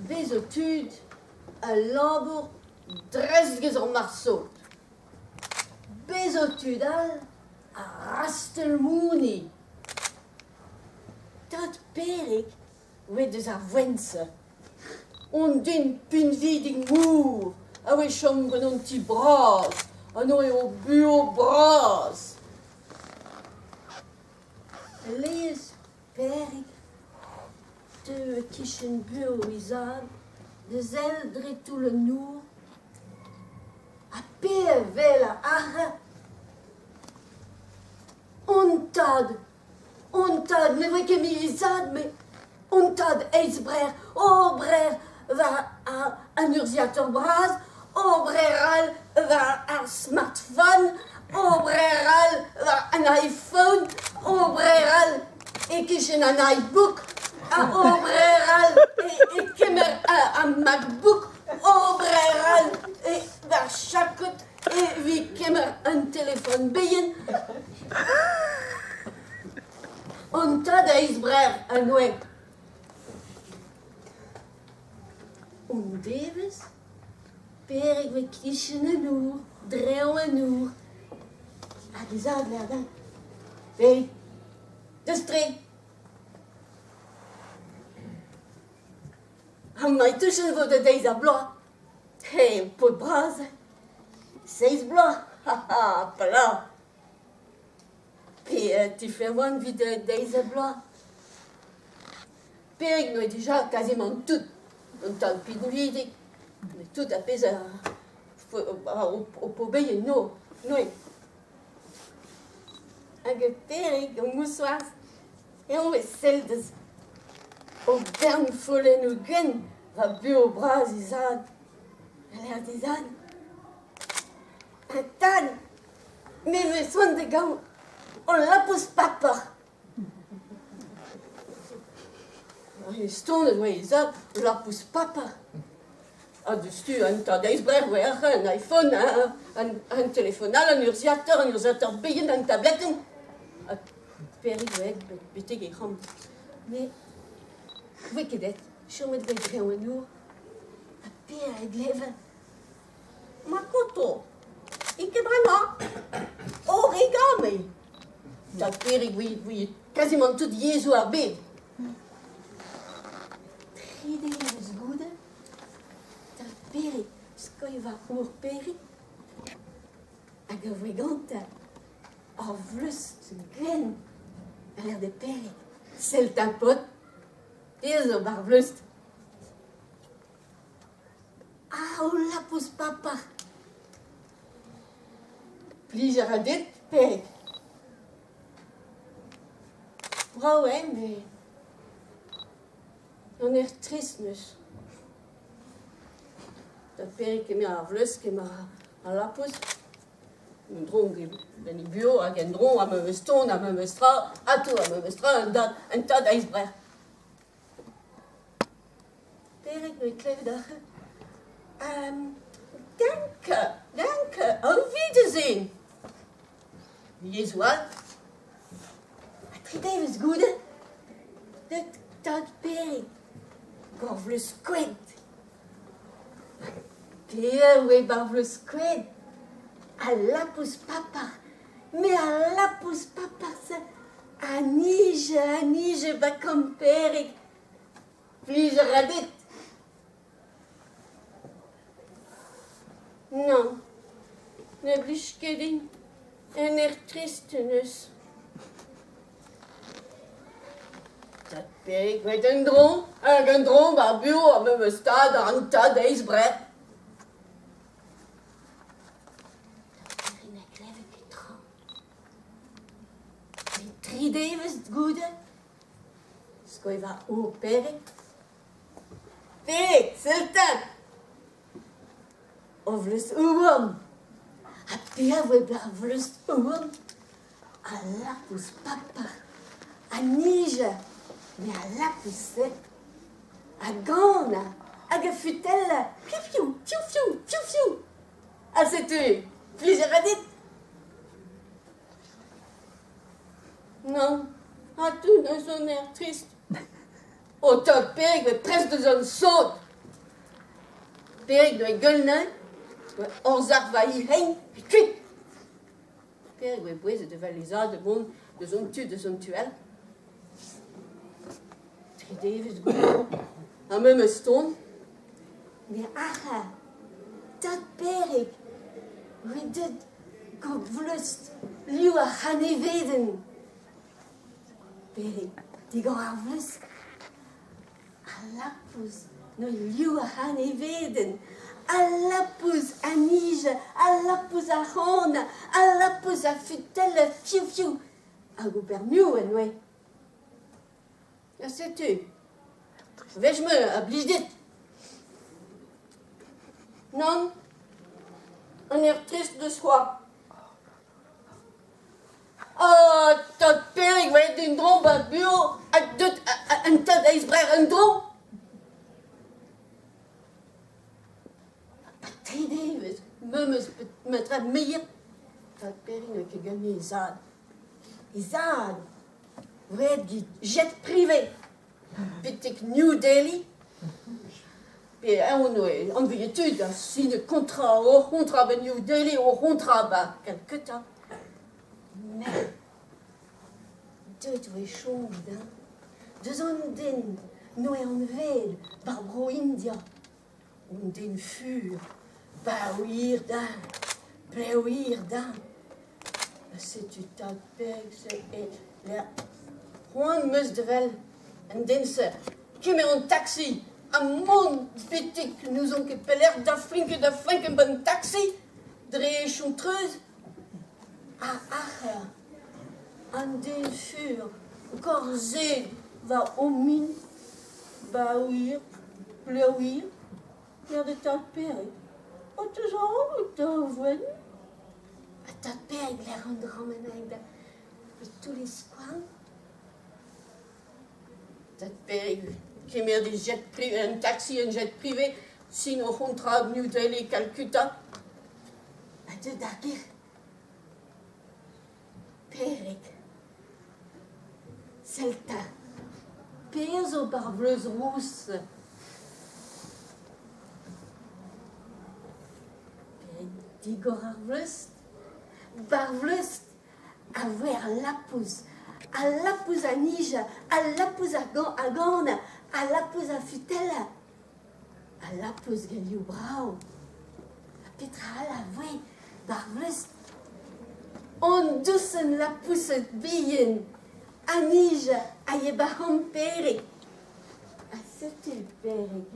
Bezotud, a labour dresgez ar marsot. Bezotud al a rastelmouni. Dat perig wed eus ar vwense. On din punvidig mour, a we chom gant ti braz, an o eo buo braz. Leez perig de kichen buo izad, de zel dretou le nour, a pe vel a arre, ontad, ne voe ket mi izad, me ontad eiz brer, o brer va an urziator braz, o brer al va ar smartphone, o brer al va an iPhone, o brer al e kichen an iBook, o brer al e kemer an MacBook, o brer al e va chakot e vi kemer an telefon beien. Ontad eiz brer an oe. On devez, perig ve kichen an our, dreo an our. Hag izad verdan. Vei, deus tre. An mai touchen vo de deiz a bloa. He, pot braz. Seiz bloa. Ha ha, pala. Pe ti fer oan vid deiz a bloa. Perig noe deja quasiment tout. On tal pinvidig. Mais tout a pez o pobeie no. Noe. Hag e perig o moussoaz. E on vez seldez. O bern follen o gen va buo braz izad. A l'air d'izad. Un tan. Me me soan de gao. On lapous papar. E stone oe izad, lapous papar. A deus tu an ta deiz brer oe ar an iPhone, an telefonal, an urziator beien, an tabletten. A perig oe beteg e c'hant. Me, oe kedet, chomet oe dreo an our. A perig leve. Ma koto, ike bremañ. Origami. Da perig oe quasiment tout yezou ar bed. Tridez goude, da perig skoi va ur perig, hag a vreganta ar vleust gren a l'air de perig. Selt un pot, ez o bar vleust. O lapous papar. Plij a radet perig. Brao me... On trist neus. Da perig kemer ar vleuz kemer ar lapous. Un dron ben i buo hag en dron am eus ton, am eus tra, ato am eus tra, un tad aiz brer. Perig noe klevet ache. Danke, auf Wiedersehen. Jesual. A tridevez goude. Dat tad perig. Gor vleuz kwed. Peer oe bar vleuz kwed. A lapous papar. Me a lapous papar se anije bakom perig. Plij a radet. Non, ne blij ket en trist neus. Dat perig met un dron bar buo am eus tad an tad eiz brer. Perig klevet ket tra. Me tridevez goude. Skoi va ur perig. Perig, seltan. O vleust ouam. A pia voe bar vleust ouam. A lapous papar. A nije. Me a lapous set. A gana. Hag a futella. Piou, fiou. A setu. Plij a radet. Non. A tout neus on trist. O tad perig ve prest deus an sot. Perig doe gulnen, orzar va I hein, kuit. Perig doe bouez de valiza de bon, de zon tuel. Tridevis gout. A me ston. Mais aha, dat Perig, dit God vlust, lieu a haneveden. Perig, die go a vlust. A lapus, no lieu a haneveden. A lapus a nige, a lapus a hona, a lapus a futelle, fiu fiu. A go bermiou en oe. Ja, sais-tu, vais-je-me a blij dit. Non, on est triste de soi. Oh, dat Perig weet een droom bij bureau, een tad ijsbreer een droom. Davis, memes metra meer. Dat Perig ne ke gagné izad. Izad, weet die jet privé. Pitik New Delhi. Et en vérité, si le contrat de New Delhi, au contrat, quelque temps. Mais, deux choses, deux ondines, nous en veille, barbro India. Ondine fur, bauir d'un, bleuir d'un. C'est du tapeg, c'est la Juan Musdevel, en dinse, qui met un taxi. Un monde bitik, nous ont que peler da flinke bon taxi, dreie chontreuse. Ah, ah, En den fur, gorzé, va au mine, bauir, pleuir, l'air de ta père. Oh, toujours, t'as vu? dat Perig les rendra menade de tous les squans. Dat Perig, qui met des jets privés, un taxi, un jet privé, sinon contrat New Delhi, Calcutta. De dagir. Perig. Celta. Peso barbleuse rousse. Digor arvlust. Barvlust. A ver lapus. A lapus a nija. A lapus a gona. A lapus a futella. A lapus galiu brau. A petra a la voe. Barvlust. On dussen lapus et bien. A nija. A yebahom Perig. A setul Perig.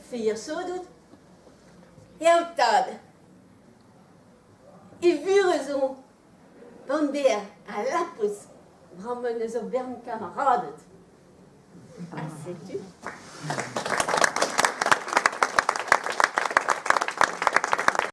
Fier sodut. Jautad. I vurezon. Bandea a lapus. Brammen zo bern kameradet. A setu.